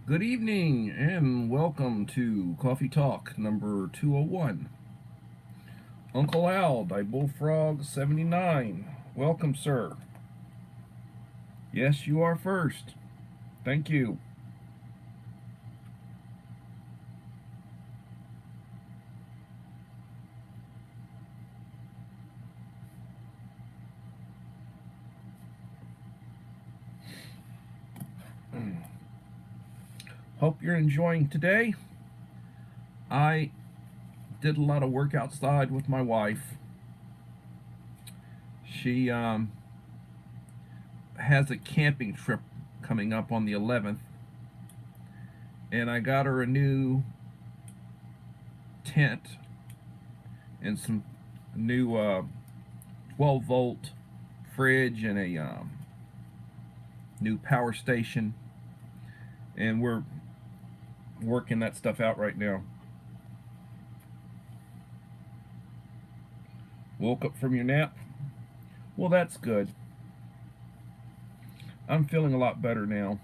Good evening and welcome to Coffee Talk number 201. Uncle Al, I Bullfrog 79. Welcome, sir. Yes, you are first. Thank you. Hope you're enjoying today. I did a lot of work outside with my wife. She has a camping trip coming up on the 11th, and I got her a new tent and some new 12-volt fridge and a new power station, and we're working that stuff out right now. Woke up from your nap? Well, that's good. I'm feeling a lot better now.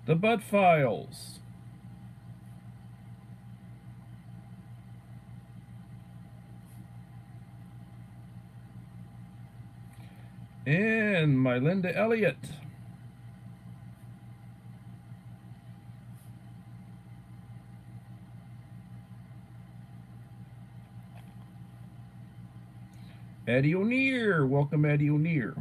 The Bud Files. And my Linda Elliott. Eddie O'Neill. Welcome, Eddie O'Neill.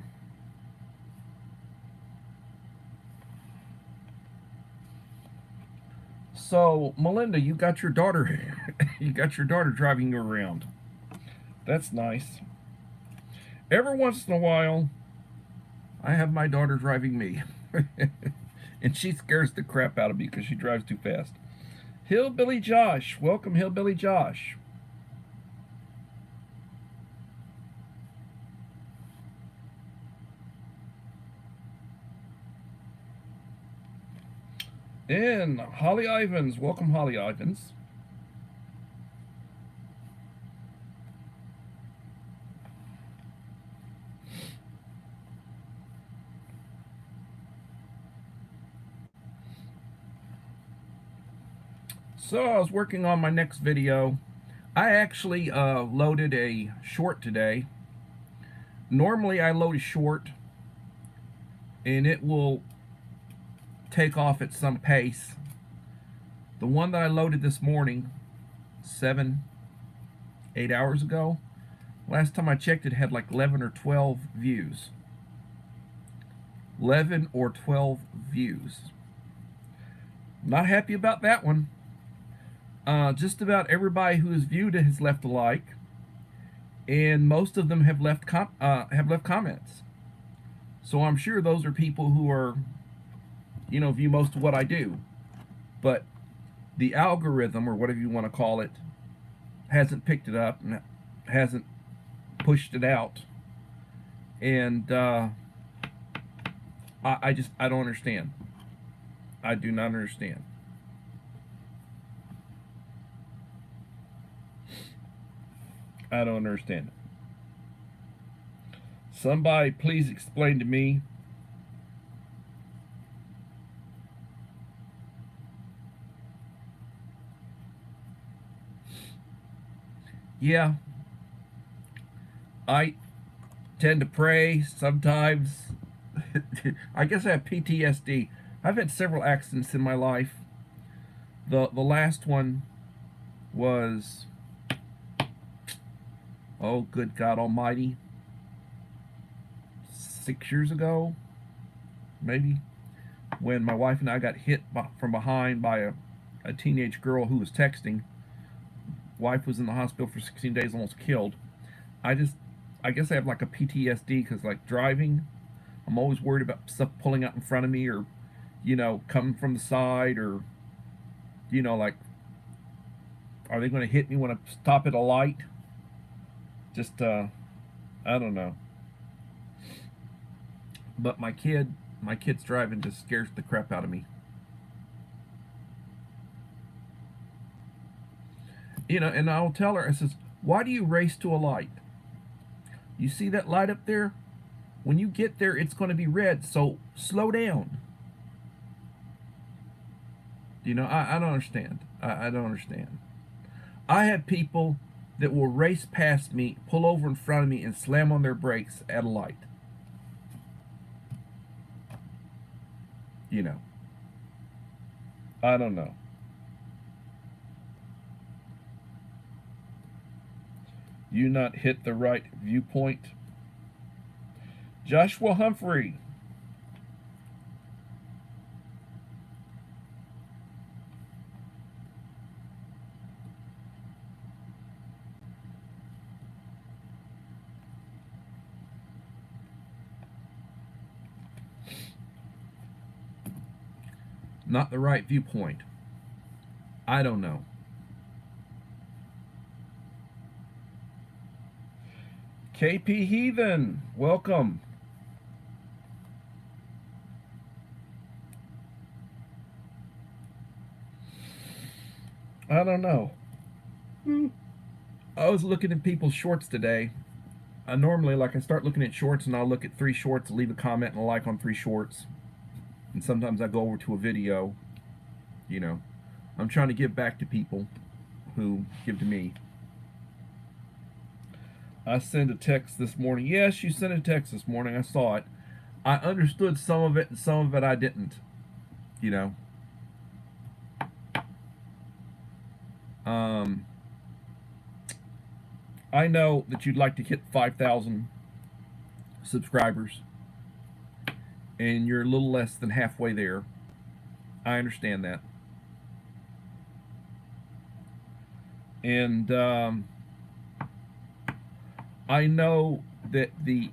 So, Melinda, you got your daughter you got your daughter driving you around. That's nice. Every once in a while, I have my daughter driving me. And she scares the crap out of me because she drives too fast. Hillbilly Josh. Welcome, Hillbilly Josh. And Holly Ivans. Welcome, Holly Ivans. So I was working on my next video. I actually loaded a short today. Normally I load a short and it will take off at some pace. The one that I loaded this morning, 8 hours ago, last time I checked it had like 11 or 12 views. 11 or 12 views. Not happy about that one. Just about everybody who has viewed it has left a like, and most of them have left comments. So I'm sure those are people who are, view most of what I do. But the algorithm, or whatever you want to call it, hasn't picked it up and hasn't pushed it out. And I don't understand. I do not understand. I don't understand it. Somebody please explain to me. Yeah, I tend to pray sometimes. I guess I have PTSD. I've had several accidents in my life. The last one was, oh good God Almighty, 6 years ago, maybe, when my wife and I got hit from behind by a teenage girl who was texting. Wife was in the hospital for 16 days, almost killed. I guess I have like a PTSD because, like, driving, I'm always worried about stuff pulling out in front of me, or, coming from the side, or, like, are they going to hit me when I stop at a light? Just, I don't know. But my kid's driving just scares the crap out of me. And I'll tell her, I says, why do you race to a light? You see that light up there? When you get there, it's going to be red, so slow down. You know, I don't understand. I don't understand. I have people that will race past me, pull over in front of me, and slam on their brakes at a light. You know, I don't know. You not hit the right viewpoint. Joshua Humphrey. Not the right viewpoint. I don't know. KP Heathen, welcome. I don't know. I was looking at people's shorts today. I normally, like, I start looking at shorts and I'll look at 3 shorts, leave a comment and a like on 3 shorts. And sometimes I go over to a video. You know, I'm trying to give back to people who give to me. I sent a text this morning. Yes, you sent a text this morning. I saw it. I understood some of it and some of it I didn't. You know. I know that you'd like to hit 5,000 subscribers, and you're a little less than halfway there. I understand that. And I know that the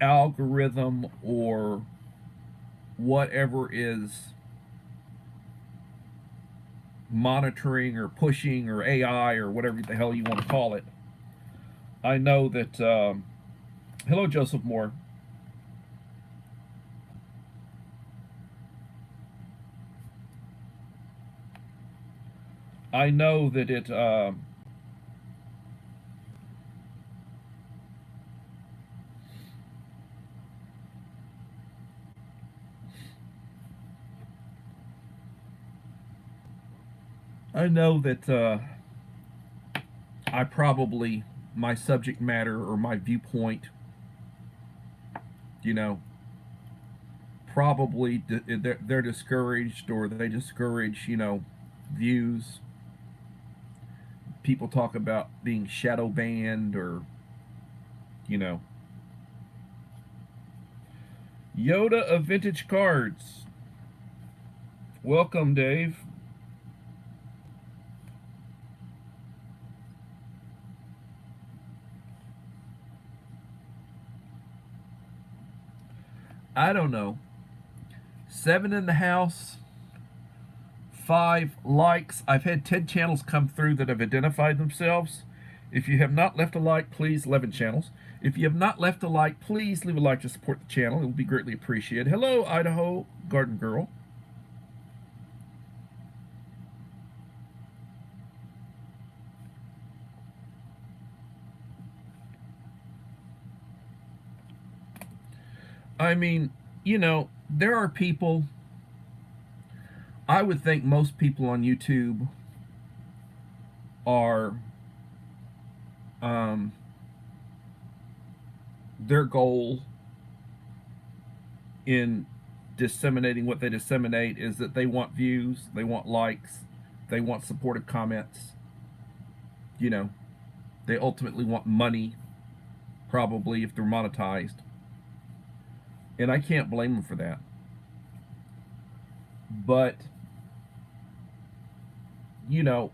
algorithm or whatever is monitoring or pushing or AI or whatever the hell you want to call it, I know that hello Joseph Moore. I know that it I know that I probably, my subject matter or my viewpoint, you know, probably they're discouraged, or they discourage, you know, views. People talk about being shadow banned, or, you know. Yoda of Vintage Cards. Welcome, Dave. I don't know. 7 in the house, 5 likes. I've had 10 channels come through that have identified themselves. If you have not left a like, please, 11 channels. If you have not left a like, please leave a like to support the channel. It will be greatly appreciated. Hello, Idaho Garden Girl. I mean, you know, there are people, I would think most people on YouTube are, their goal in disseminating what they disseminate is that they want views, they want likes, they want supportive comments. You know, they ultimately want money, probably, if they're monetized. And I can't blame them for that. But, you know,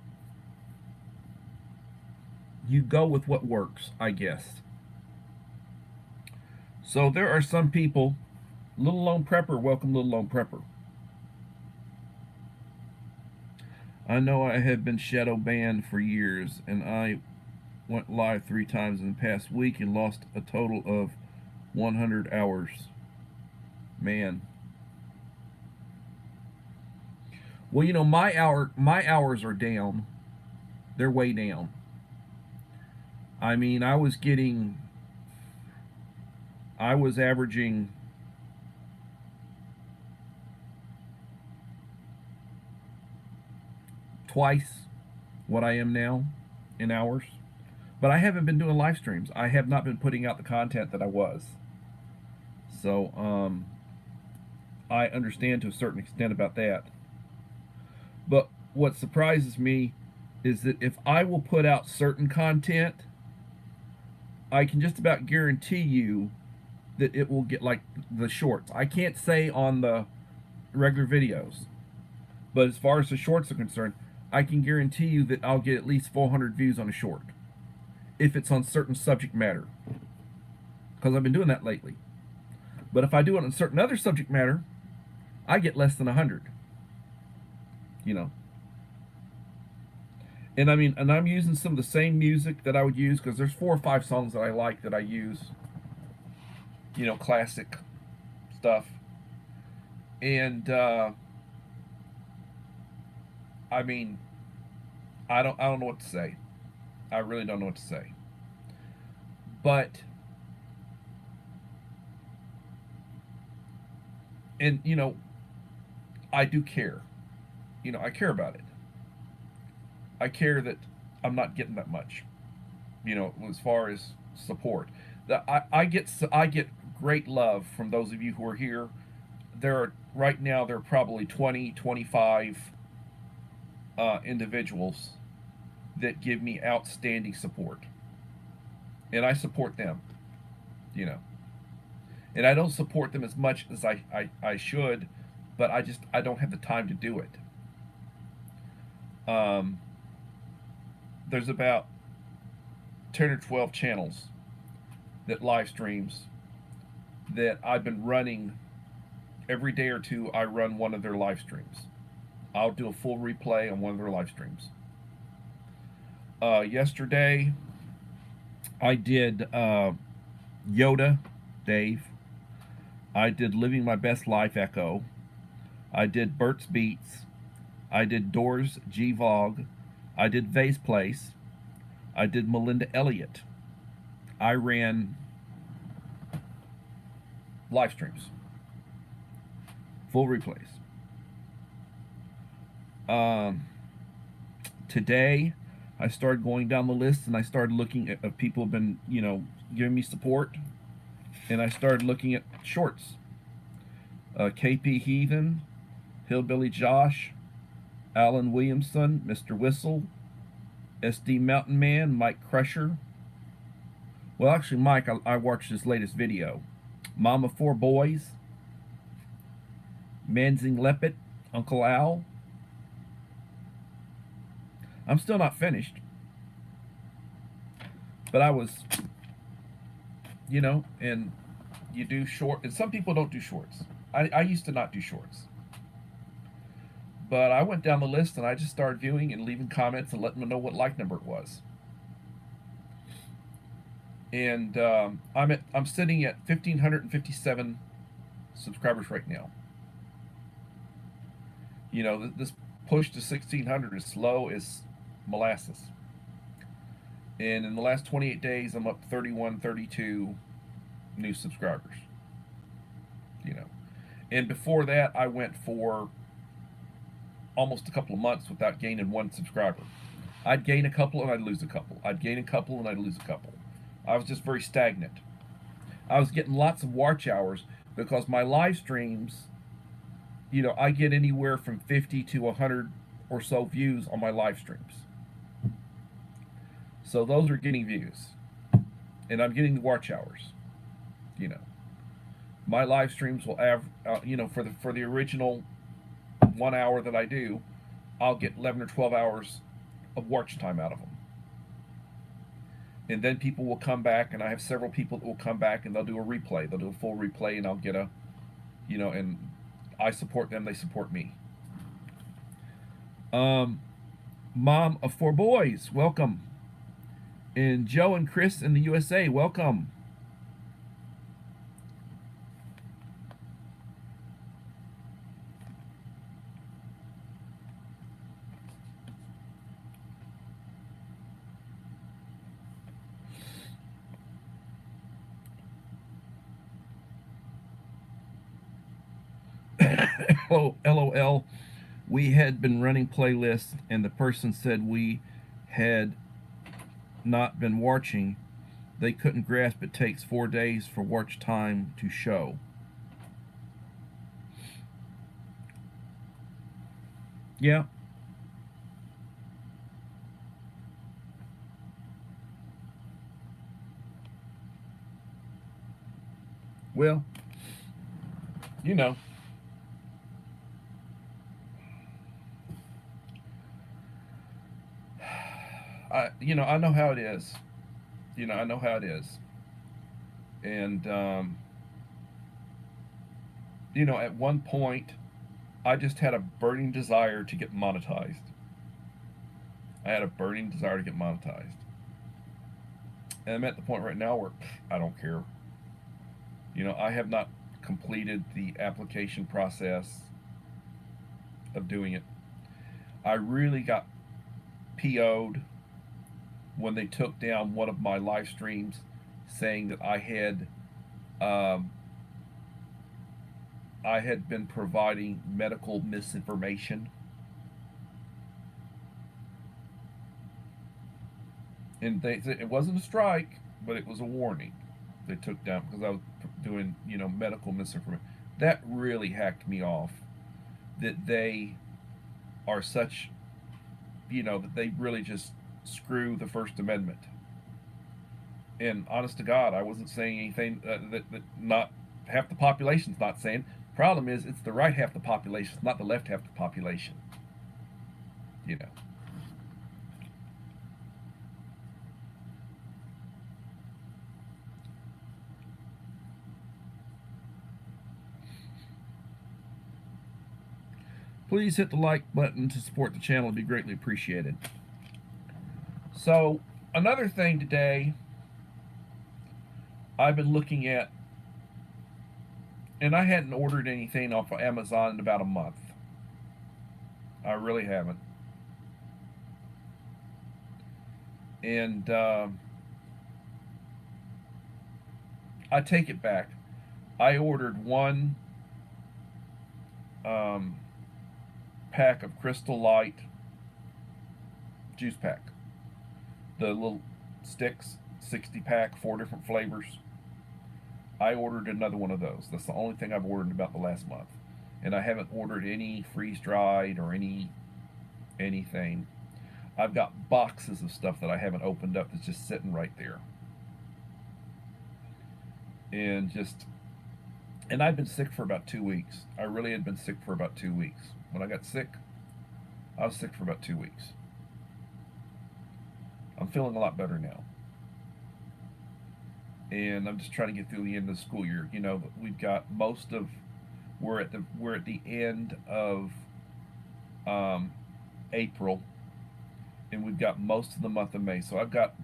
you go with what works, I guess. So there are some people, Little Lone Prepper, welcome Little Lone Prepper. I know I have been shadow banned for years, and I went live 3 times in the past week and lost a total of 100 hours. Man. Well, you know, my hours are down. They're way down. I mean, I was averaging twice what I am now in hours. But I haven't been doing live streams. I have not been putting out the content that I was. So I understand to a certain extent about that. But what surprises me is that if I will put out certain content, I can just about guarantee you that it will get like the shorts. I can't say on the regular videos, but as far as the shorts are concerned, I can guarantee you that I'll get at least 400 views on a short if it's on certain subject matter, because I've been doing that lately. But if I do it on certain other subject matter, I get less than 100. You know. And I mean, and I'm using some of the same music that I would use, because there's 4 or 5 songs that I like that I use. You know, classic stuff. And I mean, I don't know what to say. I really don't know what to say. But and you know, I do care. You know, I care about it. I care that I'm not getting that much. You know, as far as support, I get great love from those of you who are here. There are right now there are probably 20, 25 individuals that give me outstanding support, and I support them. You know, and I don't support them as much as I should, but I don't have the time to do it. There's about 10 or 12 channels that live streams that I've been running every day or two. I run one of their live streams. I'll do a full replay on one of their live streams. Yesterday, I did Yoda, Dave. I did Living My Best Life, Echo. I did Bert's Beats. I did Doors, G-Vlog. I did Vase Place. I did Melinda Elliott. I ran live streams, full replays. Today, I started going down the list and I started looking at people who've been, you know, giving me support, and I started looking at shorts. KP Heathen, Hillbilly Josh, Alan Williamson, Mr. Whistle, SD Mountain Man, Mike Crusher. Well, actually, Mike, I watched his latest video. Mama 4 Boys, Manzing Lepet, Uncle Al. I'm still not finished, but I was, you know, and you do short, and some people don't do shorts. I used to not do shorts. But I went down the list and I just started viewing and leaving comments and letting them know what like number it was. And I'm sitting at 1,557 subscribers right now. You know, this push to 1,600 is slow as molasses. And in the last 28 days, I'm up 31, 32 new subscribers. You know, and before that, I went for almost a couple of months without gaining one subscriber. I'd gain a couple and I'd lose a couple. I'd gain a couple and I'd lose a couple. I was just very stagnant. I was getting lots of watch hours because my live streams, you know, I get anywhere from 50 to 100 or so views on my live streams. So those are getting views. And I'm getting the watch hours. You know, my live streams will you know, for the original 1 hour that I do, I'll get 11 or 12 hours of watch time out of them. And then people will come back, and I have several people that will come back and they'll do a replay. They'll do a full replay, and I'll get a, you know, and I support them, they support me. Mom of 4 boys, welcome. And Joe and Chris in the USA, welcome. Oh, LOL. We had been running playlists, and the person said we had not been watching. They couldn't grasp it takes 4 days for watch time to show. Yeah. Well, you know, I know how it is. I know how it is. And at one point, I just had a burning desire to get monetized. I had a burning desire to get monetized. And I'm at the point right now where I don't care. I have not completed the application process of doing it. I really got PO'd when they took down one of my live streams saying that um, I had been providing medical misinformation. And they said it wasn't a strike, but it was a warning. They took down because I was doing, medical misinformation. That really hacked me off. That they are such, that they really just screw the First Amendment. And honest to God, I wasn't saying anything that not half the population's not saying. Problem is, it's the right half the population, it's not the left half the population. You know. Please hit the like button to support the channel. It'd be greatly appreciated. So, another thing today I've been looking at, and I hadn't ordered anything off of Amazon in about a month. I really haven't. And I take it back. I ordered one pack of Crystal Light juice pack. The little sticks, 60 pack, 4 different flavors. I ordered another one of those. That's the only thing I've ordered in about the last month. And I haven't ordered any freeze dried or anything. I've got boxes of stuff that I haven't opened up that's just sitting right there. And I've been sick for about 2 weeks. I really had been sick for about 2 weeks. When I got sick, I was sick for about 2 weeks. I'm feeling a lot better now. And I'm just trying to get through the end of the school year. We've got we're at the end of April, and we've got most of the month of May. So I've got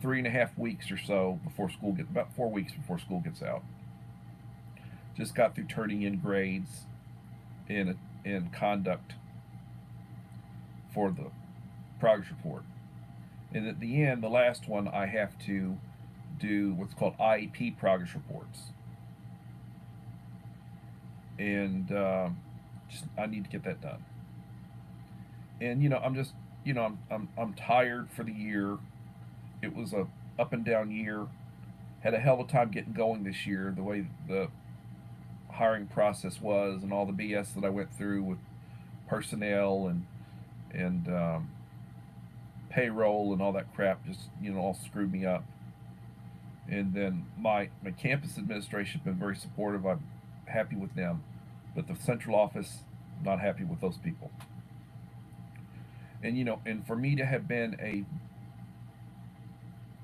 3.5 weeks or so before school gets, about 4 weeks before school gets out. Just got through turning in grades in conduct for the progress report. And at the end, the last one, I have to do what's called IEP progress reports. And I need to get that done. And I'm just, I'm tired for the year. It was a up and down year. Had a hell of a time getting going this year. The way the hiring process was, and all the BS that I went through with personnel and payroll and all that crap, just all screwed me up. And then my campus administration has been very supportive. I'm happy with them, but the central office, not happy with those people. And for me to have been a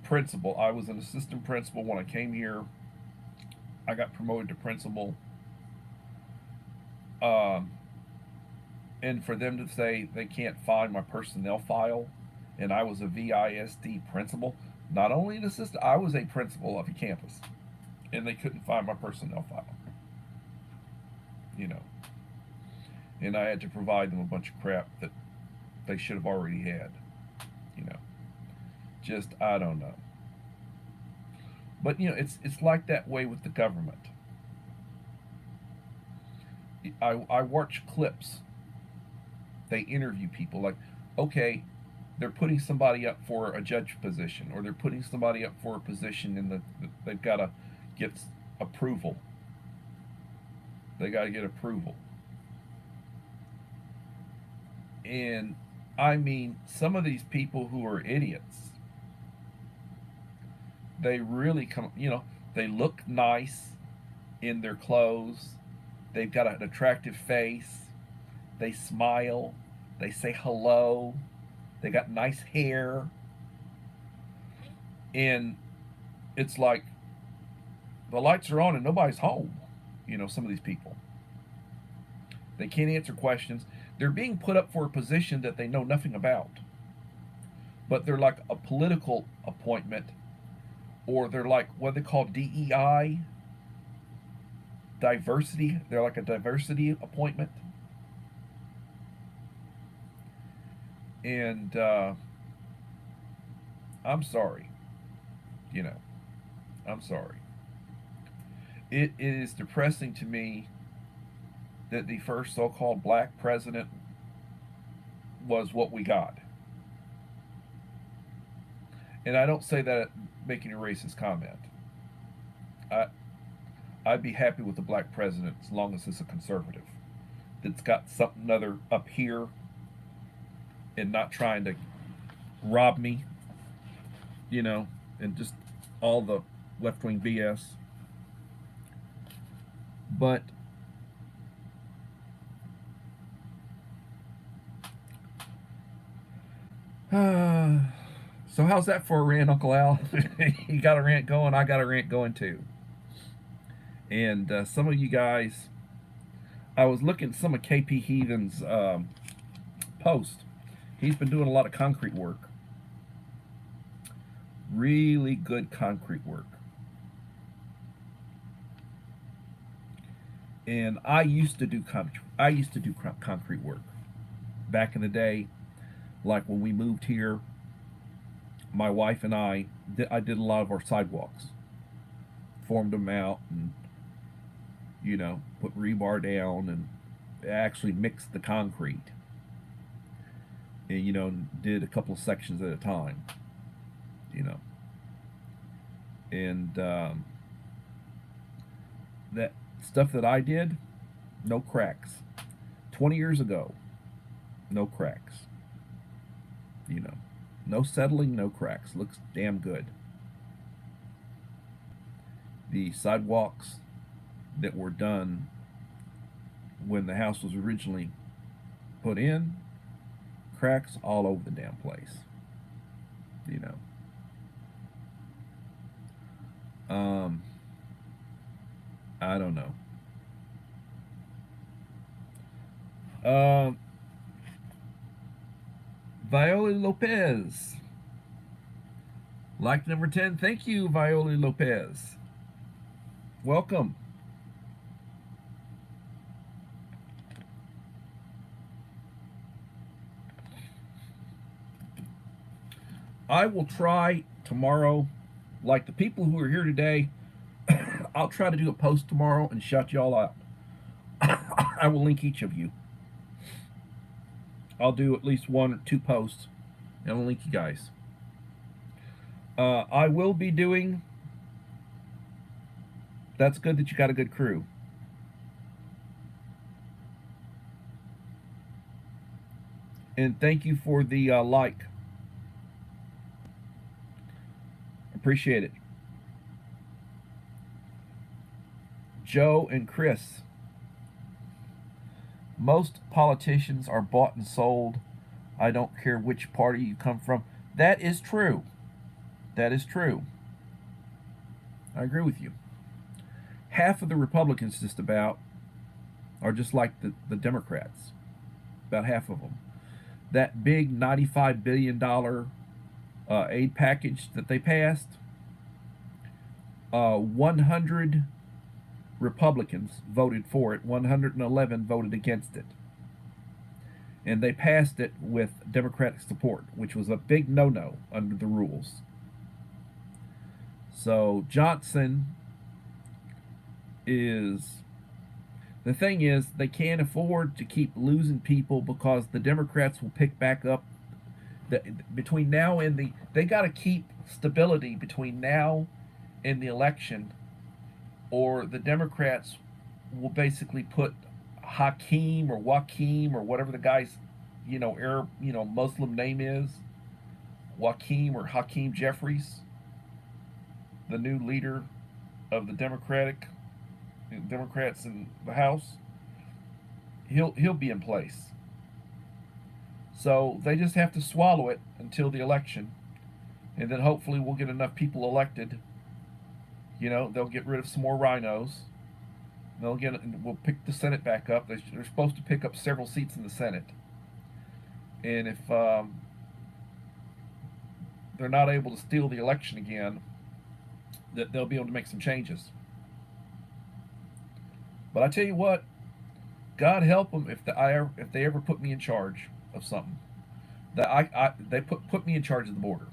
principal, I was an assistant principal when I came here. I got promoted to principal. And for them to say they can't find my personnel file, and I was a VISD principal, not only an assistant, I was a principal of a campus, and they couldn't find my personnel file. And I had to provide them a bunch of crap that they should have already had. Just I don't know. But it's like that way with the government. I watch clips they interview people. Like, okay, they're putting somebody up for a judge position, or they're putting somebody up for a position in they've got to get approval. They got to get approval. And I mean, some of these people who are idiots, they really come, they look nice in their clothes. They've got an attractive face. They smile. They say hello. They got nice hair. And it's like the lights are on and nobody's home. Some of these people. They can't answer questions. They're being put up for a position that they know nothing about. But they're like a political appointment, or they're like what they call DEI, diversity. They're like a diversity appointment. And I'm sorry. I'm sorry. It is depressing to me that the first so-called black president was what we got. And I don't say that making a racist comment. I'd be happy with the black president as long as it's a conservative that's got something other up here and not trying to rob me, and just all the left-wing BS. But so how's that for a rant, Uncle Al? You got a rant going, I got a rant going too. And some of you guys, I was looking at some of KP Heathen's posts. He's been doing a lot of concrete work. Really good concrete work. And I used to do concrete work back in the day. Like when we moved here, my wife and I did a lot of our sidewalks, formed them out, and put rebar down, and actually mixed the concrete, and did a couple of sections at a time, and that stuff that I did, no cracks. 20 years ago, no cracks. No settling, no cracks. Looks damn good. The sidewalks that were done when the house was originally put in, cracks all over the damn place. I don't know. Viola Lopez. Like number 10. Thank you, Viola Lopez. Welcome. I will try tomorrow, like the people who are here today, I'll try to do a post tomorrow and shout y'all out. I will link each of you. I'll do at least 1 or 2 posts, and I'll link you guys. I will be doing... That's good that you got a good crew. And thank you for the like. Appreciate it. Joe and Chris. Most politicians are bought and sold. I don't care which party you come from. That is true. That is true. I agree with you. Half of the Republicans just about are just like the Democrats. About half of them. That big $95 billion aid package that they passed, 100 Republicans voted for it, 111 voted against it. And they passed it with Democratic support, which was a big no-no under the rules. So Johnson is... The thing is, they can't afford to keep losing people because the Democrats will pick back up. Between now and they got to keep stability between now and the election, or the Democrats will basically put Hakeem or Joaquim or whatever the guy's, Arab, Muslim name is, Joaquim or Hakeem Jeffries, the new leader of the Democrats in the House. He'll be in place. So they just have to swallow it until the election, and then hopefully we'll get enough people elected. They'll get rid of some more rhinos. We'll pick the Senate back up. They're supposed to pick up several seats in the Senate, and if they're not able to steal the election again, that they'll be able to make some changes. But I tell you what, God help them if they ever put me in charge of something. They put me in charge of the border.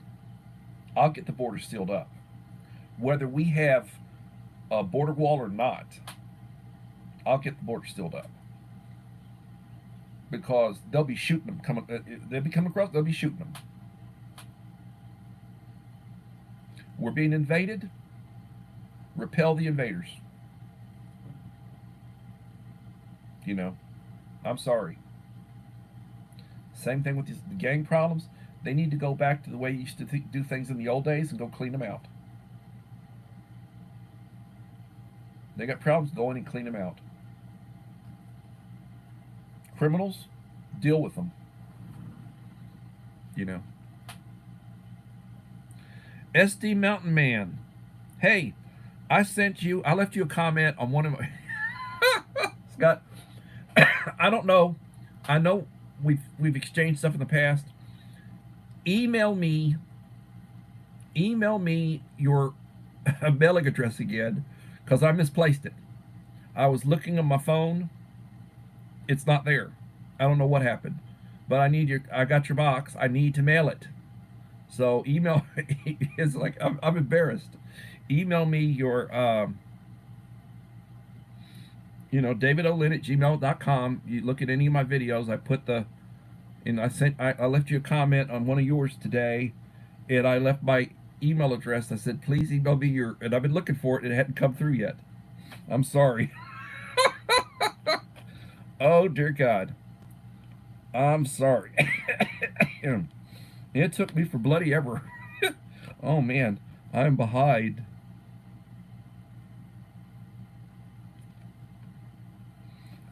I'll get the border sealed up, whether we have a border wall or not. I'll get the border sealed up because they'll be shooting them coming. They'll be coming across. They'll be shooting them. We're being invaded. Repel the invaders. I'm sorry. Same thing with the gang problems. They need to go back to the way you used to do things in the old days and go clean them out. They got problems, go in and clean them out. Criminals, deal with them. SD Mountain Man. Hey, I left you a comment on one of my Scott. I don't know. I know we've exchanged stuff in the past. Email me your mailing address again, because I misplaced it. I was looking on my phone. It's not there. I don't know what happened, but I got your box. I need to mail it. So email. It's like I'm embarrassed. Email me your davidolin@gmail.com. You look at any of my videos. I put I left you a comment on one of yours today, and I left my email address. I said, please email me and I've been looking for it, and it hadn't come through yet. I'm sorry. Oh, dear God. I'm sorry. It took me for bloody ever. Oh, man. I'm behind.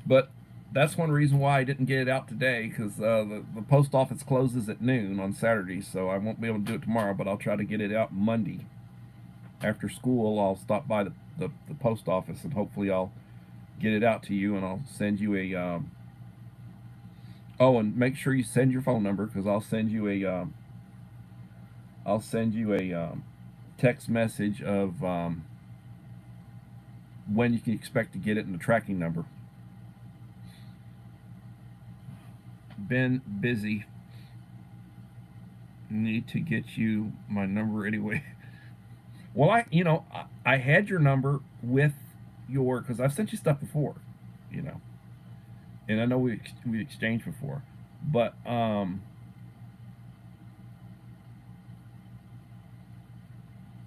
But that's one reason why I didn't get it out today, because the post office closes at noon on Saturday, so I won't be able to do it tomorrow, but I'll try to get it out Monday. After school, I'll stop by the post office, and hopefully I'll get it out to you, and I'll send you a... and make sure you send your phone number, because I'll send you a text message of when you can expect to get it and the tracking number. Been busy. Need to get you my number anyway. Well, I had your number with because I've sent you stuff before, and I know we exchanged before, but I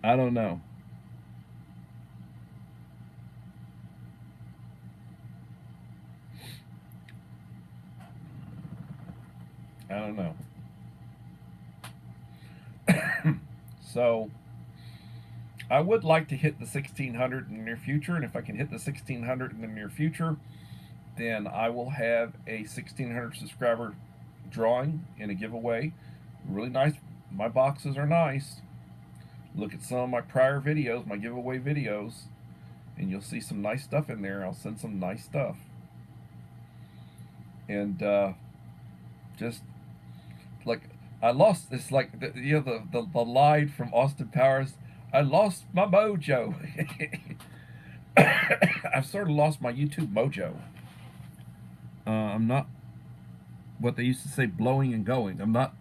don't know. I don't know. So I would like to hit the 1,600 in the near future, and if I can hit the 1,600 in the near future, then I will have a 1,600 subscriber drawing and a giveaway. Really nice. My boxes are nice. Look at some of my prior videos, my giveaway videos, and you'll see some nice stuff in there. I'll send some nice stuff. And just like I lost, it's like the line from Austin Powers. I lost my mojo. I've sort of lost my YouTube mojo. I'm not what they used to say, blowing and going. I'm not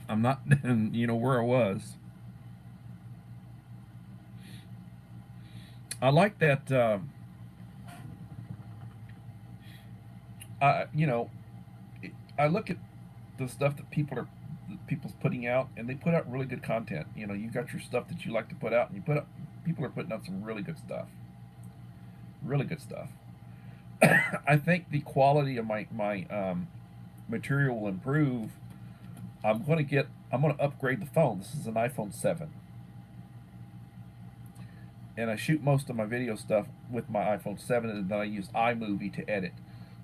where I was. I like that you know, I look at the stuff that people's putting out, and they put out really good content. You know, you got your stuff that you like to put out, and you put up. People are putting out some really good stuff. Really good stuff. I think the quality of my material will improve. I'm going to upgrade the phone. This is an iPhone 7, and I shoot most of my video stuff with my iPhone 7, and then I use iMovie to edit.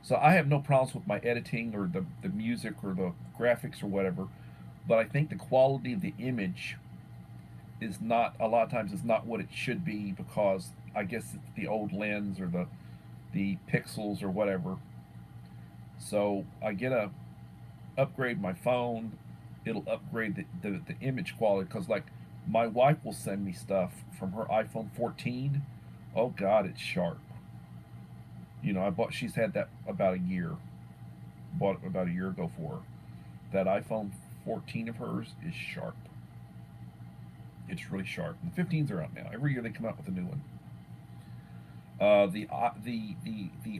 So I have no problems with my editing or the music or the graphics or whatever, but I think the quality of the image is not, a lot of times it's not what it should be, because I guess it's the old lens or the pixels or whatever. So I get a upgrade my phone, it'll upgrade the image quality, because like my wife will send me stuff from her iPhone 14. Oh God, it's sharp. You know, she's had that about a year. Bought it about a year ago for her. That iPhone 14 of hers is sharp. It's really sharp. And the 15s are out now. Every year they come out with a new one. The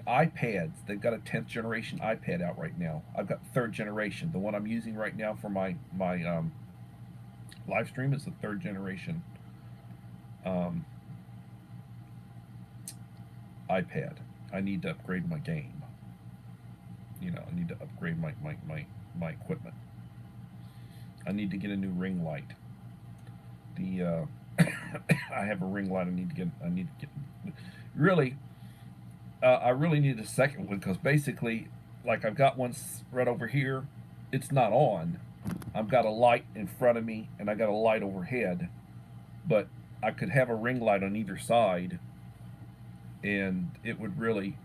iPads, they've got a 10th generation iPad out right now. I've got third generation. The one I'm using right now for my live stream is the third generation um, iPad. I need to upgrade my game. You know, I need to upgrade my equipment. I need to get a new ring light. The I have a ring light. I need to get really. I really need a second one, because basically, like, I've got one right over here. It's not on. I've got a light in front of me, and I got a light overhead, but I could have a ring light on either side, and it would really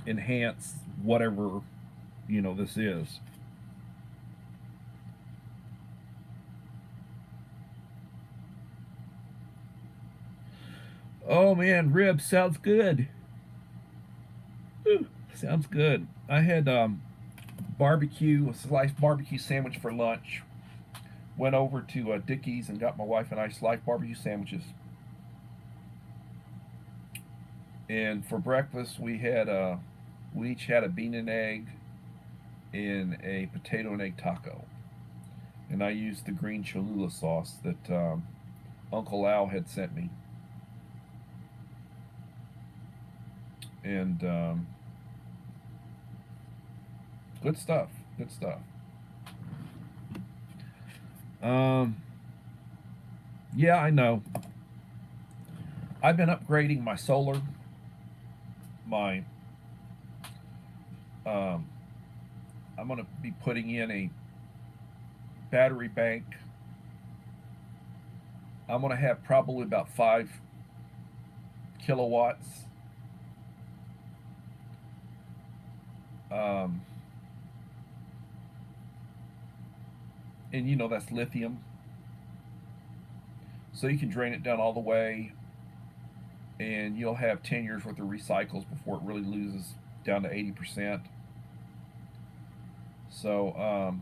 enhance whatever, you know, this is. Oh man, ribs sounds good. Ooh, sounds good. I had a sliced barbecue sandwich for lunch. Went over to Dickie's and got my wife and I sliced barbecue sandwiches. And for breakfast, we each had a bean and egg and a potato and egg taco. And I used the green Cholula sauce that Uncle Al had sent me. And good stuff. Good stuff. Um, yeah, I know. I've been upgrading my solar. My um, I'm going to be putting in a battery bank. I'm going to have probably about 5 kilowatts. Um, and you know, that's lithium. So you can drain it down all the way, and you'll have 10 years worth of recycles before it really loses down to 80%. So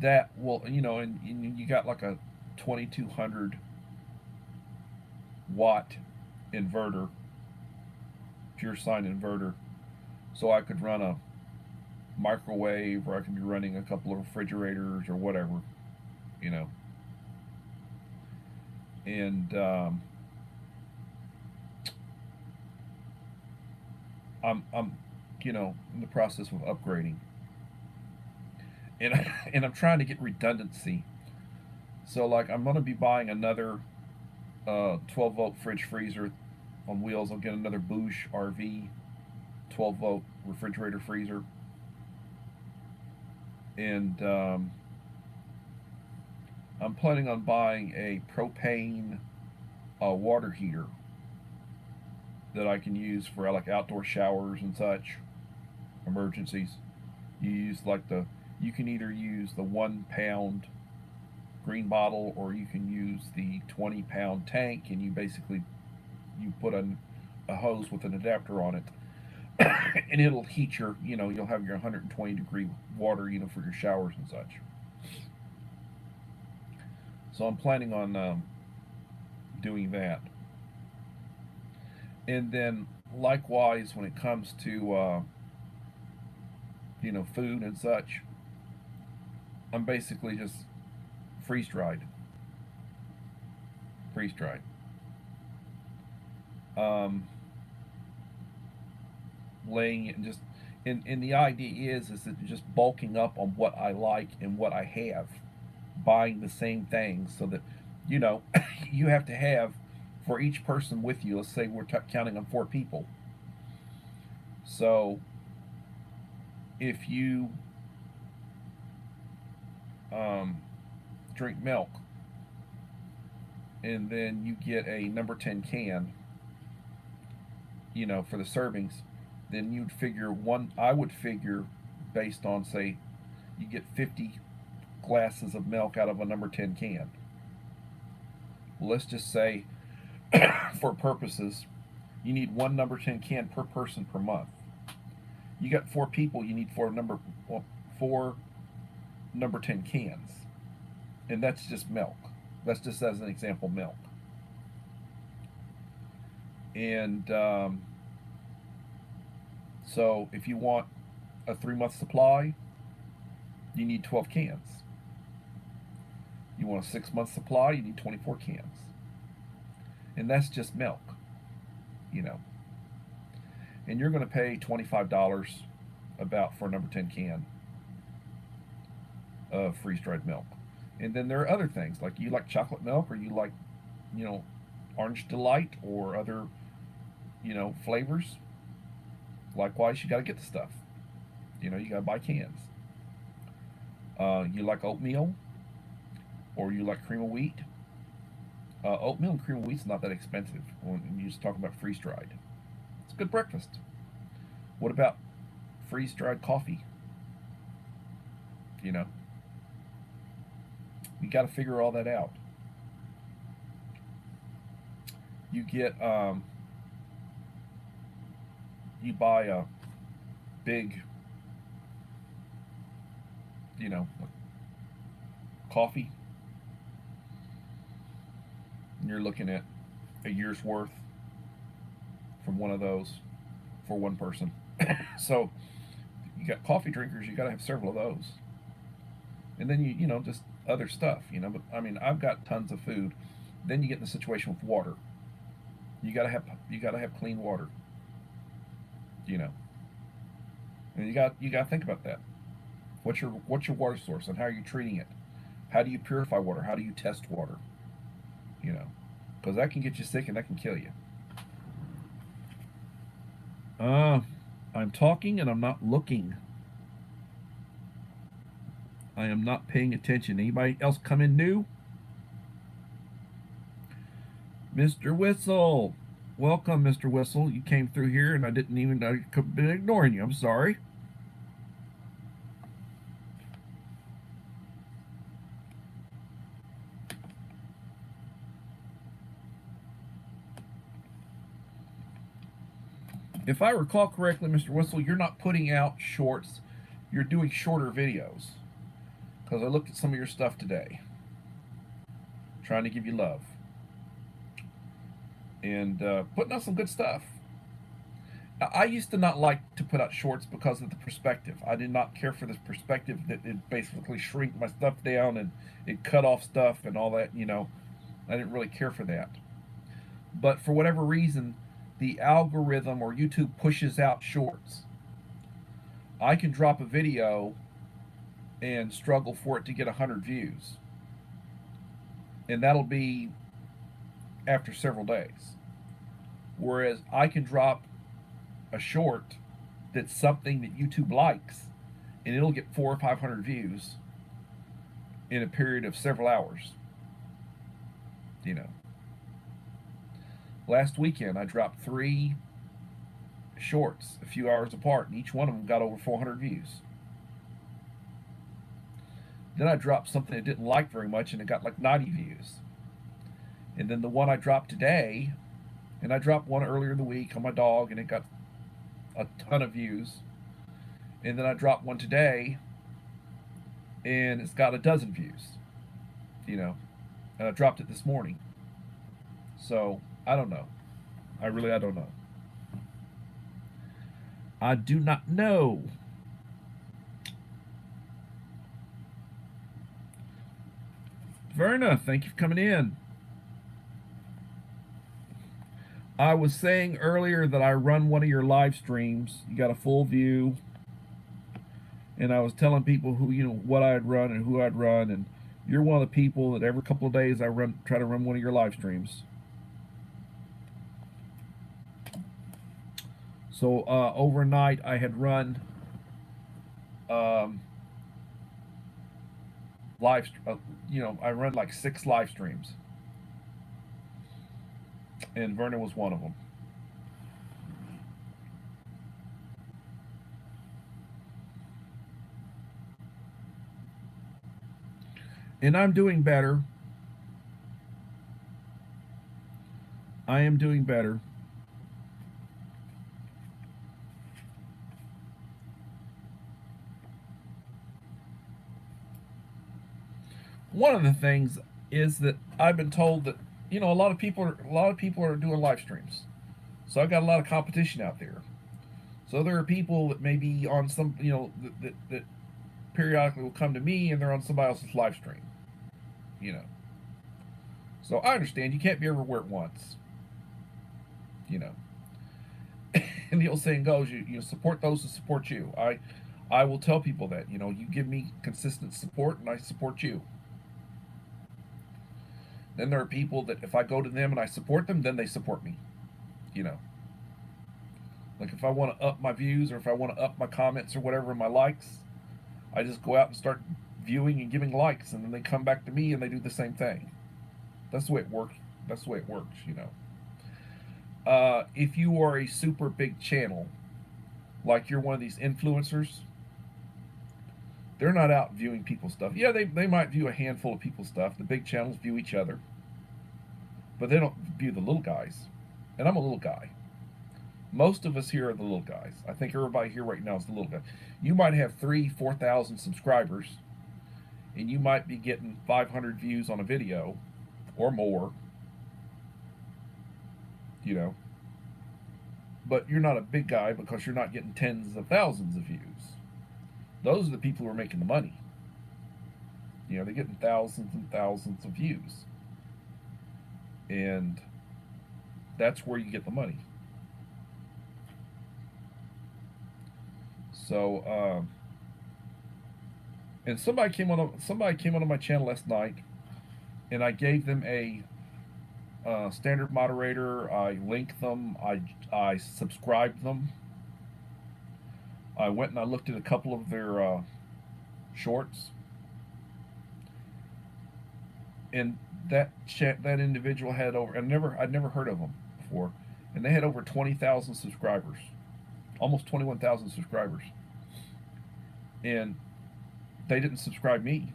that will, you know, and you got like a 2200 watt inverter, pure sine inverter. So I could run a microwave, or I could be running a couple of refrigerators or whatever, you know. And I'm you know, in the process of upgrading, and and I'm trying to get redundancy. So like, I'm gonna be buying another 12-volt fridge freezer on wheels. I'll get another Bosch RV 12-volt refrigerator freezer, and I'm planning on buying a propane water heater that I can use for like outdoor showers and such emergencies. You can either use the 1 pound green bottle, or you can use the 20-pound tank, and you put a hose with an adapter on it, and it'll heat your, you know, you'll have your 120-degree water, you know, for your showers and such. So I'm planning on doing that. And then likewise, when it comes to food and such, I'm basically just freeze dried, freeze dried. Um, Laying it and just and the idea is that just bulking up on what I like and what I have, buying the same things so that you know you have to have for each person with you. Let's say we're counting on 4 people. So if you um, drink milk and then you get a number 10 can, for the servings, then you'd figure one. I would figure based on, say, you get 50 glasses of milk out of a number 10 can. Well, let's just say, for purposes, you need one number 10 can per person per month. You got 4 people, you need four number 10 cans, and that's just milk. That's just as an example, milk. And so if you want a 3 month supply, you need 12 cans. You want a 6 month supply, you need 24 cans. And that's just milk, you know. And you're going to pay $25 about for a number 10 can of freeze dried milk. And then there are other things, like you like chocolate milk, or you like, Orange Delight, or other, flavors. Likewise, you got to get the stuff. You got to buy cans. You like oatmeal, or you like cream of wheat. Oatmeal and cream of wheat's not that expensive when you just talk about freeze dried. It's a good breakfast. What about freeze dried coffee? You got to figure all that out. You get you buy a big coffee, and you're looking at a year's worth from one of those for one person. So you got coffee drinkers, you got to have several of those. And then just other stuff, but I mean, I've got tons of food. Then you get in the situation with water. You got to have clean water. And you got to think about that. What's your water source, and how are you treating it? How do you purify water? How do you test water? Because that can get you sick and that can kill you. I'm talking and I'm not looking. I am not paying attention. Anybody else come in new? Mr. Whistle. Welcome, Mr. Whistle. You came through here and I could have been ignoring you. I'm sorry. If I recall correctly, Mr. Whistle, you're not putting out shorts. You're doing shorter videos. Because I looked at some of your stuff today. Trying to give you love. And putting out some good stuff. I used to not like to put out shorts because of the perspective. I did not care for this perspective that it basically shrink my stuff down and it cut off stuff and all that, I didn't really care for that. But for whatever reason, the algorithm or YouTube pushes out shorts. I can drop a video and struggle for it to get 100 views. And that'll be after several days. Whereas I can drop a short that's something that YouTube likes, and it'll get 400 or 500 views in a period of several hours. Last weekend I dropped 3 shorts a few hours apart, and each one of them got over 400 views. Then I dropped something I didn't like very much, and it got like 90 views. And then the one I dropped today, and I dropped one earlier in the week on my dog, and it got a ton of views. And then I dropped one today, and it's got a dozen views. And I dropped it this morning. So I don't know. I don't know. I do not know. Verna, thank you for coming in. I was saying earlier that I run one of your live streams. You got a full view, and I was telling people who what I'd run and who I'd run, and you're one of the people that every couple of days I try to run one of your live streams. So overnight I had run um, live. I run like 6 live streams, and Verna was one of them. And I'm doing better. I am doing better. One of the things is that I've been told that a lot of people are doing live streams. So I've got a lot of competition out there. So there are people that may be on some, that periodically will come to me and they're on somebody else's live stream. You know. So I understand you can't be everywhere at once. You know. And the old saying goes, you support those who support you. I will tell people that, you give me consistent support and I support you. Then there are people that if I go to them and I support them, then they support me. You know. Like if I want to up my views or if I want to up my comments or whatever in my likes, I just go out and start viewing and giving likes, and then they come back to me and they do the same thing. That's the way it works. That's the way it works. If you are a super big channel, like you're one of these influencers, they're not out viewing people's stuff. Yeah, they might view a handful of people's stuff. The big channels view each other, but they don't view the little guys. And I'm a little guy. Most of us here are the little guys. I think everybody here right now is the little guy. You might have 3,000-4,000 subscribers, and you might be getting 500 views on a video or more. But you're not a big guy because you're not getting tens of thousands of views. Those are the people who are making the money. They're getting thousands and thousands of views. And that's where you get the money. So, and somebody came on my channel last night, and I gave them a standard moderator. I linked them. I subscribed them. I went and I looked at a couple of their shorts, and that individual had over. I'd never heard of them before, and they had over 20,000 subscribers, almost 21,000 subscribers, and they didn't subscribe me.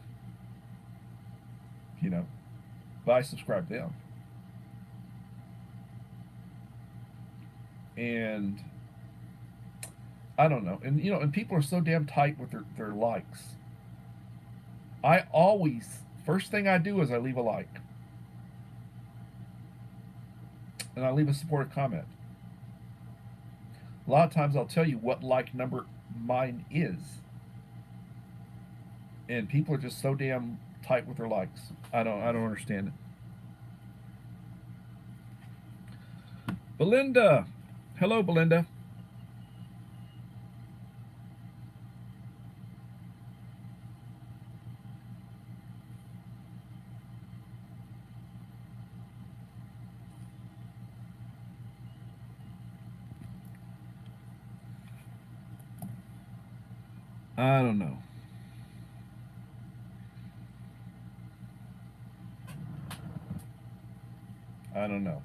But I subscribed them. And I don't know. And people are so damn tight with their likes. I always, first thing I do is I leave a like. And I leave a supportive comment. A lot of times I'll tell you what like number mine is. And people are just so damn tight with their likes. I don't understand it. Belinda. Hello, Belinda. I don't know. I don't know.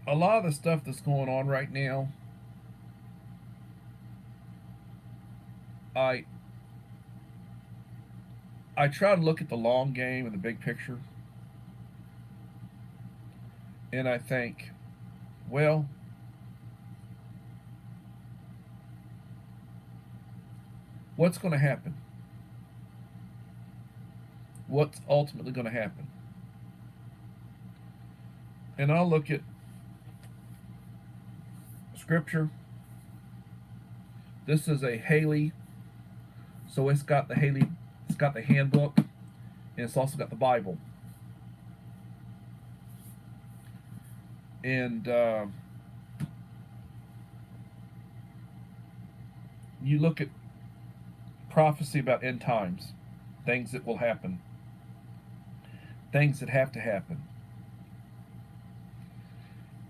A lot of the stuff that's going on right now, I try to look at the long game and the big picture, and I think, well, What's going to happen? What's ultimately going to happen? And I'll look at Scripture. This is a Haley, so it's got the Haley, it's got the handbook, and it's also got the Bible. And you look at prophecy about end times, things that will happen, things that have to happen.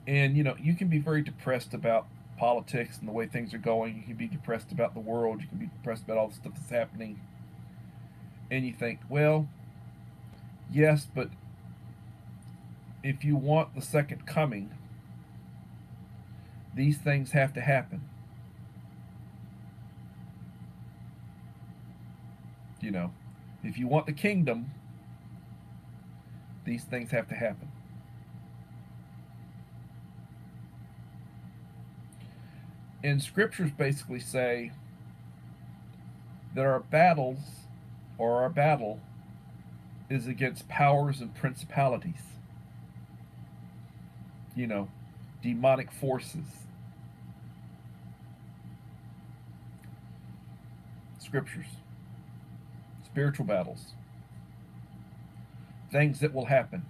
And you can be very depressed about politics and the way things are going. You can be depressed about the world. You can be depressed about all the stuff that's happening. And you think, well, yes, but if you want the second coming, these things have to happen. If you want the kingdom, these things have to happen. And scriptures basically say that our battles, or our battle, is against powers and principalities. Demonic forces. Scriptures. Spiritual battles. Things that will happen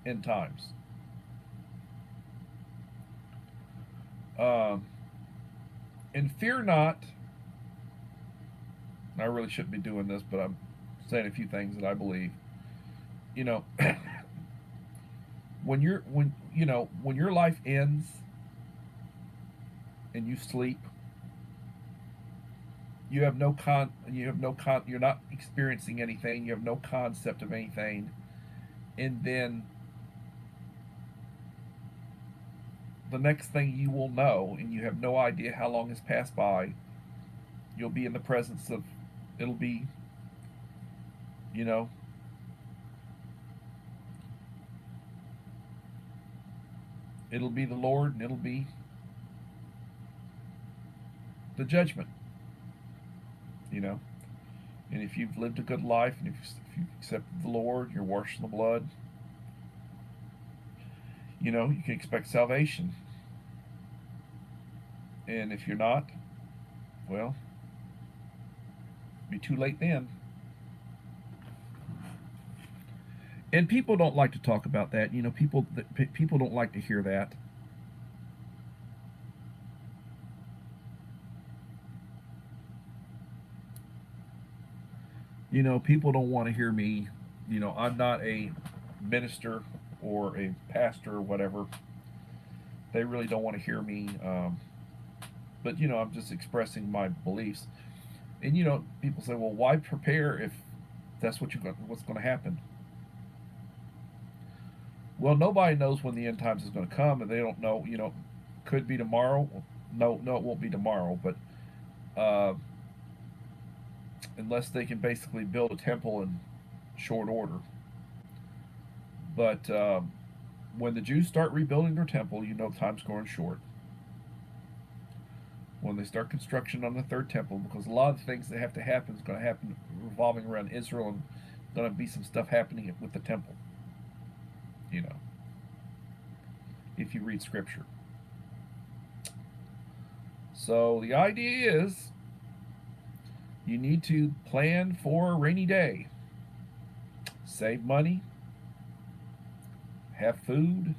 in times. And fear not. I really shouldn't be doing this, but I'm saying a few things that I believe. When your life ends and you sleep, you're not experiencing anything, you have no concept of anything, and then the next thing you will know, and you have no idea how long has passed by, you'll be in the presence of, it'll be, it'll be the Lord, and it'll be the judgment. And if you've lived a good life, and if you've accepted the Lord, you're washed in the blood, you can expect salvation. And if you're not, well, it'll be too late then. And people don't like to talk about that. People don't like to hear that. People don't want to hear me. I'm not a minister or a pastor or whatever. They really don't want to hear me. But I'm just expressing my beliefs. And people say, well, why prepare if that's what's going to happen? Well, nobody knows when the end times is going to come, and they don't know. Could be tomorrow. No, it won't be tomorrow. But unless they can basically build a temple in short order. But when the Jews start rebuilding their temple, time's going short. When they start construction on the third temple, because a lot of the things that have to happen is going to happen revolving around Israel, and going to be some stuff happening with the temple. If you read scripture. So the idea is you need to plan for a rainy day. Save money. Have food.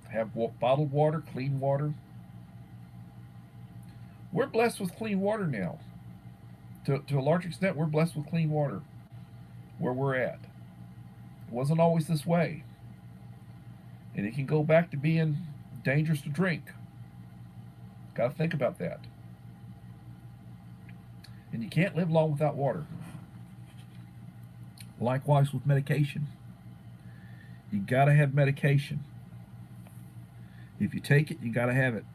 Have bottled water, clean water. We're blessed with clean water now. To a large extent, we're blessed with clean water where we're at. It wasn't always this way. And it can go back to being dangerous to drink. Got to think about that. And you can't live long without water. Likewise with medication. You got to have medication. If you take it, you got to have it.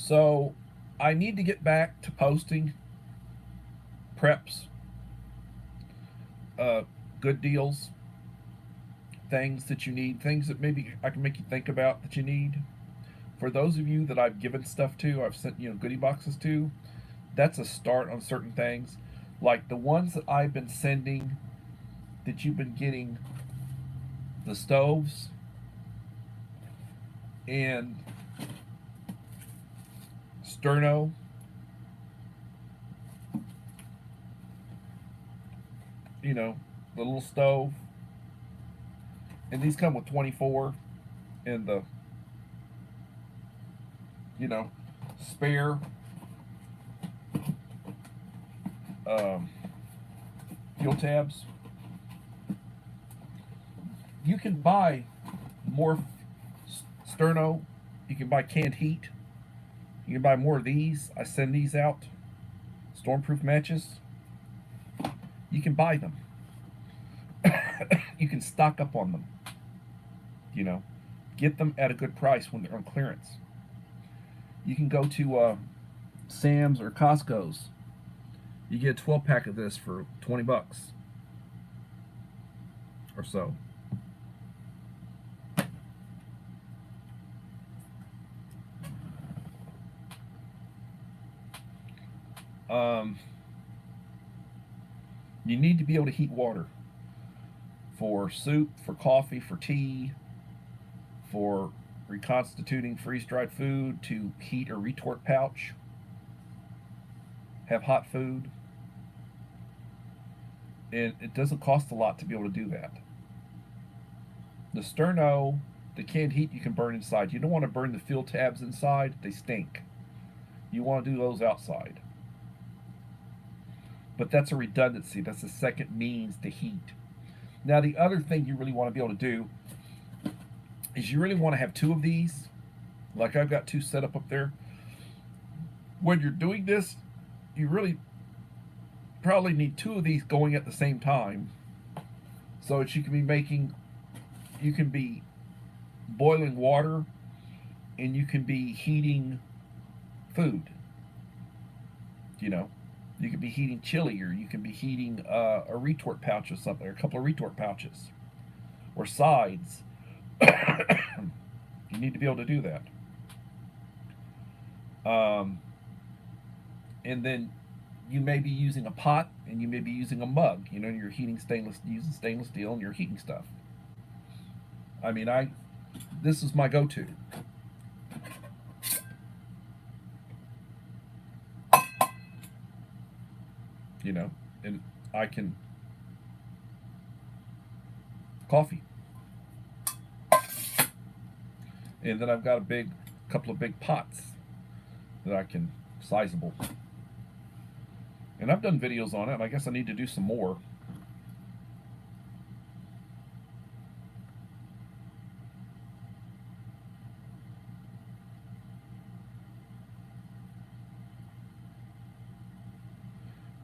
So I need to get back to posting preps, uh, good deals, things that you need, things that maybe I can make you think about that you need. For those of you that I've given stuff to, I've sent goodie boxes to. That's a start on certain things, like the ones that I've been sending that you've been getting, the stoves and sterno. You know, the little stove, and these come with 24 and the you know spare um, fuel tabs. You can buy more sterno. You can buy canned heat. You can buy more of these. I send these out. Stormproof matches. You can buy them. You can stock up on them. You know, get them at a good price when they're on clearance. You can go to Sam's or Costco's. You get a 12 pack of this for $20 or so. Um, you need to be able to heat water for soup, for coffee, for tea, for reconstituting freeze dried food, to heat a retort pouch, have hot food. And it doesn't cost a lot to be able to do that. The sterno, the canned heat you can burn inside. You don't want to burn the fuel tabs inside, they stink. You want to do those outside. But that's a redundancy. That's a second means to heat. Now, the other thing you really want to be able to do is you really want to have two of these. Like I've got two set up there. When you're doing this, you really probably need two of these going at the same time, so that you can be boiling water and you can be heating food. You know, you could be heating chili, or you can be heating a retort pouch or something, or a couple of retort pouches, or sides. You need to be able to do that. And then you may be using a pot, and you may be using a mug. You know, you're using stainless steel, and you're heating stuff. I mean, this is my go-to. You know, and I can coffee, and then I've got couple of big pots that I can sizable. And I've done videos on it, and I guess I need to do some more.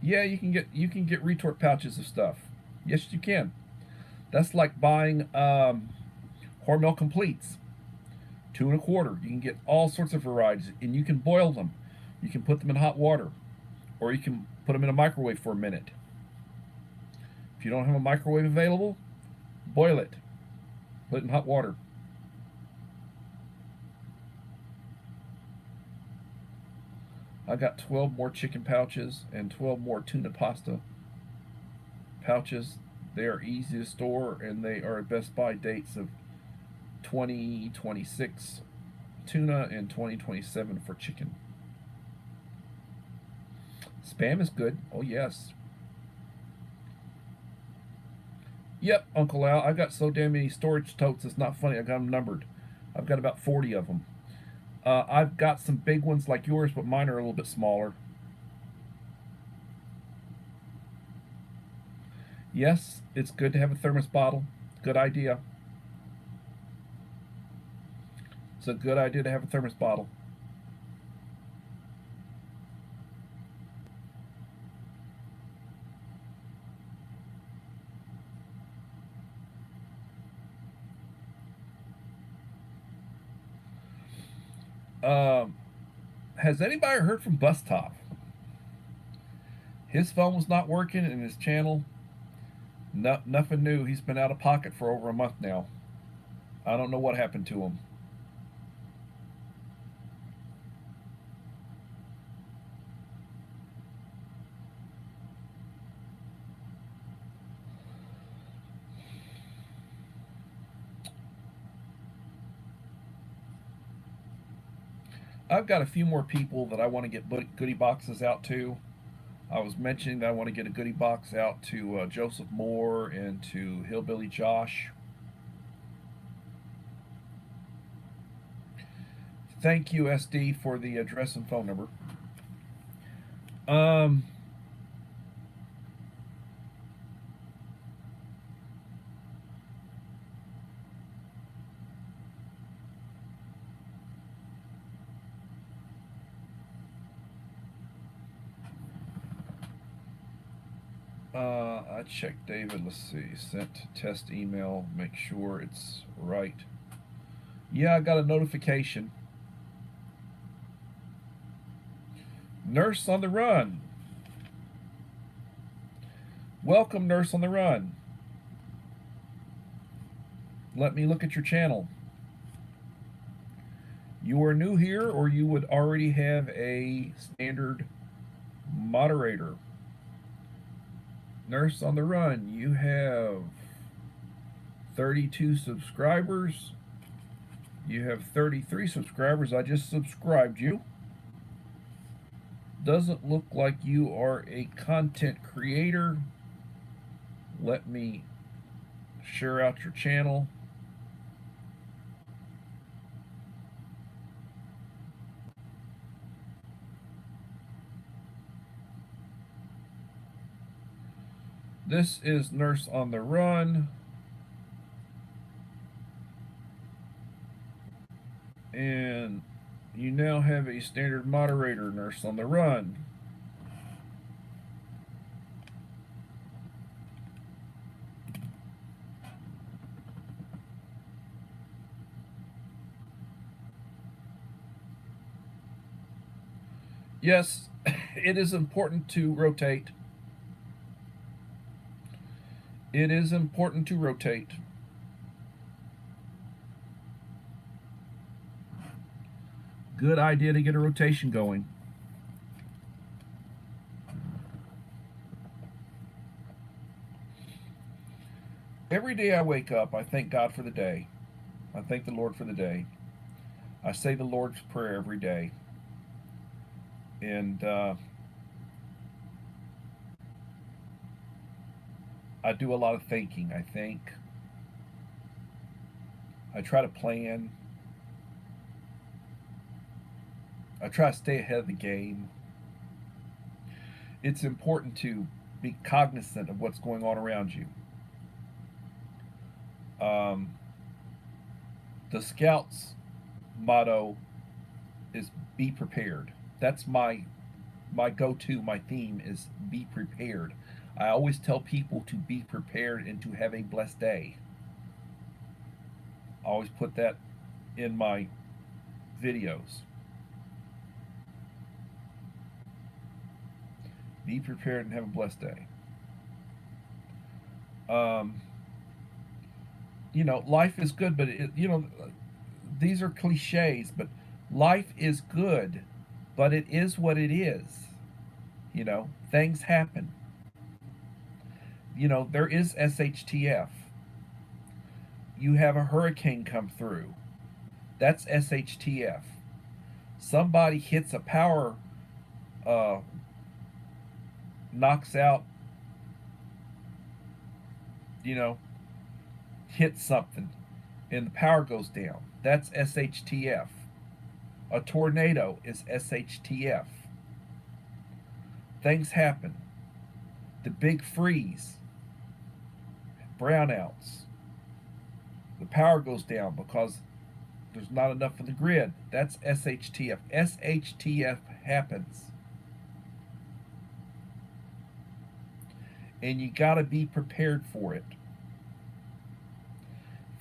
Yeah, you can get retort pouches of stuff. Yes, you can. That's like buying Hormel completes, 2 1/4. You can get all sorts of varieties, and you can boil them. You can put them in hot water, or you can put them in a microwave for a minute. If you don't have a microwave available, boil it. Put it in hot water. I got 12 more chicken pouches and 12 more tuna pasta pouches. They are easy to store, and they are at Best Buy dates of 2026 tuna and 2027 for chicken. Spam is good. Oh, yes. Yep, Uncle Al. I've got so damn many storage totes, it's not funny. I got them numbered. I've got about 40 of them. I've got some big ones like yours, but mine are a little bit smaller. Yes, it's good to have a thermos bottle. Good idea. It's a good idea to have a thermos bottle. Has anybody heard from Bus Top? His phone was not working and his channel, nothing new. He's been out of pocket for over a month now. I don't know what happened to him. I've got a few more people that I want to get goodie boxes out to. I was mentioning that I want to get a goodie box out to Joseph Moore and to Hillbilly Josh. Thank you, SD, for the address and phone number. I checked David. Let's see. Sent test email. Make sure it's right. Yeah, I got a notification. Nurse on the Run. Welcome, Nurse on the Run. Let me look at your channel. You are new here, or you would already have a standard moderator. Nurse on the Run, you have 32 subscribers. You have 33 subscribers. I just subscribed you. Doesn't look like you are a content creator. Let me share out your channel. This is Nurse on the Run. And you now have a standard moderator, Nurse on the Run. Yes, it is important to rotate. It is important to rotate. Good idea to get a rotation going. Every day I wake up, I thank God for the day. I thank the Lord for the day. I say the Lord's Prayer every day. And I do a lot of thinking, I think. I try to plan. I try to stay ahead of the game. It's important to be cognizant of what's going on around you. The Scouts motto is be prepared. That's my go-to, my theme is be prepared. I always tell people to be prepared and to have a blessed day. I always put that in my videos. Be prepared and have a blessed day. Life is good, but these are cliches, but life is good, but it is what it is. Things happen. There is SHTF. You have a hurricane come through. That's SHTF. Somebody hits a power, knocks out, hits something, and the power goes down. That's SHTF. A tornado is SHTF. Things happen. The big freeze, brownouts. The power goes down because there's not enough of the grid. That's SHTF. SHTF happens. And you got to be prepared for it.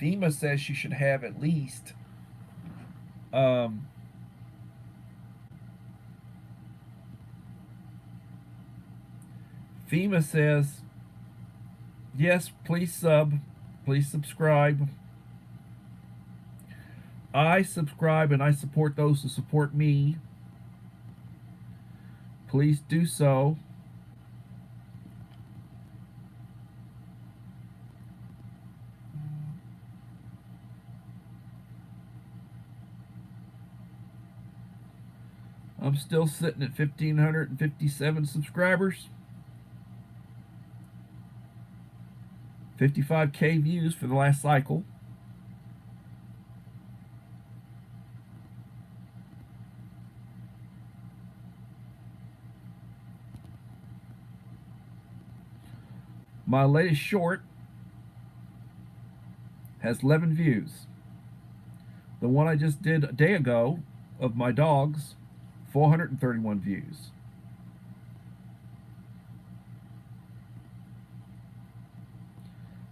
FEMA says you should have at least FEMA says, yes, please please subscribe. I subscribe and I support those who support me. Please do so. I'm still sitting at 1,557 subscribers. 55K views for the last cycle. My latest short has 11 views. The one I just did a day ago of my dogs, 431 views.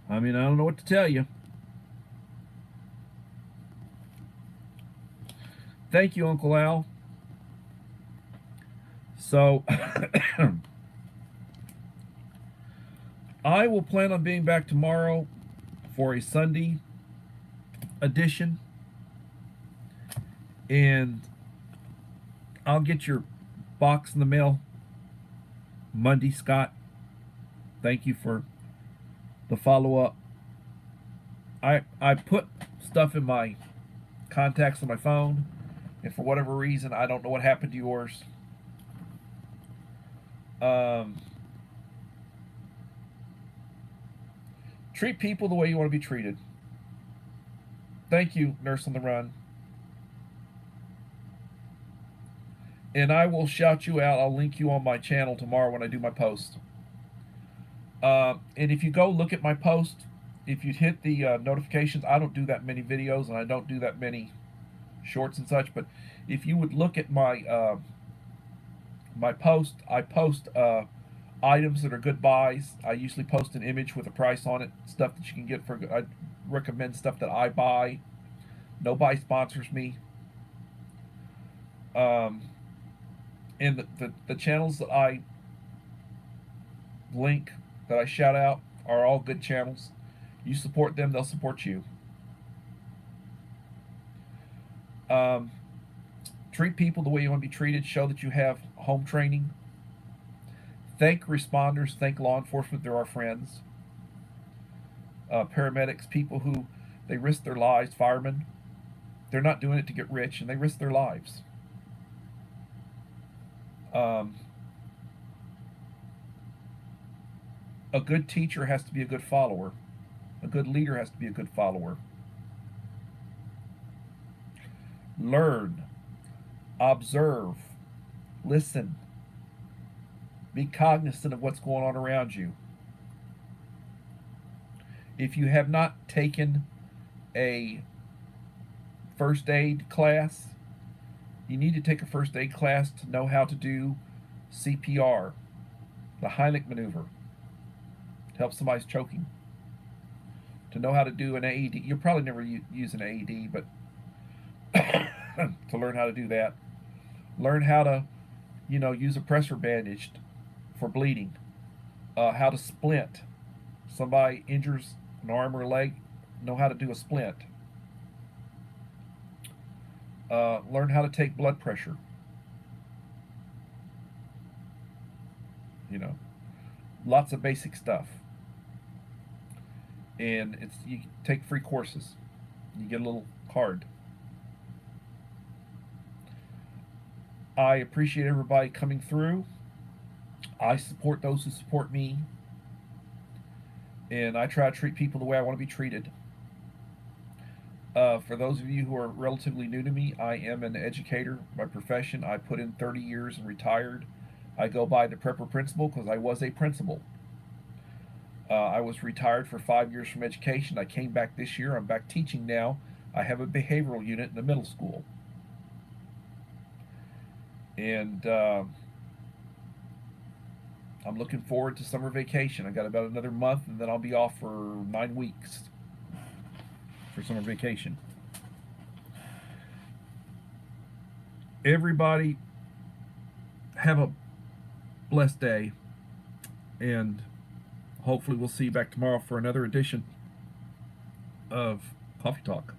I mean, I don't know what to tell you. Thank you, Uncle Al. So, I will plan on being back tomorrow for a Sunday edition. And I'll get your box in the mail Monday, Scott. Thank you for the follow-up. I put stuff in my contacts on my phone, and for whatever reason, I don't know what happened to yours. Treat people the way you want to be treated. Thank you, Nurse on the Run. And I will shout you out. I'll link you on my channel tomorrow when I do my post. And if you go look at my post, if you hit the notifications, I don't do that many videos and I don't do that many shorts and such. But if you would look at my my post, I post items that are good buys. I usually post an image with a price on it, stuff that you can get for. I recommend stuff that I buy. Nobody sponsors me. And the channels that I link, that I shout out, are all good channels. You support them, they'll support you. Treat people the way you want to be treated. Show that you have home training. Thank responders, thank law enforcement, they're our friends. Paramedics, people who, they risk their lives, firemen. They're not doing it to get rich, and they risk their lives. A good teacher has to be a good follower. A good leader has to be a good follower. Learn, observe, listen. Be cognizant of what's going on around you. If you have not taken a first aid class, you need to take a first aid class to know how to do CPR, the Heimlich maneuver, to help somebody's choking. To know how to do an AED. You'll probably never use an AED, but to learn how to do that. Learn how to, use a pressure bandage for bleeding. How to splint. Somebody injures an arm or a leg, know how to do a splint. Learn how to take blood pressure. Lots of basic stuff. And you take free courses. You get a little card. I appreciate everybody coming through. I support those who support me. And I try to treat people the way I want to be treated. For those of you who are relatively new to me, I am an educator by profession. I put in 30 years and retired. I go by the prepper principle because I was a principal. I was retired for 5 years from education. I came back this year. I'm back teaching now. I have a behavioral unit in the middle school. And I'm looking forward to summer vacation. I got about another month, and then I'll be off for 9 weeks for summer vacation. Everybody have a blessed day, And hopefully we'll see you back tomorrow for another edition of Coffee Talk.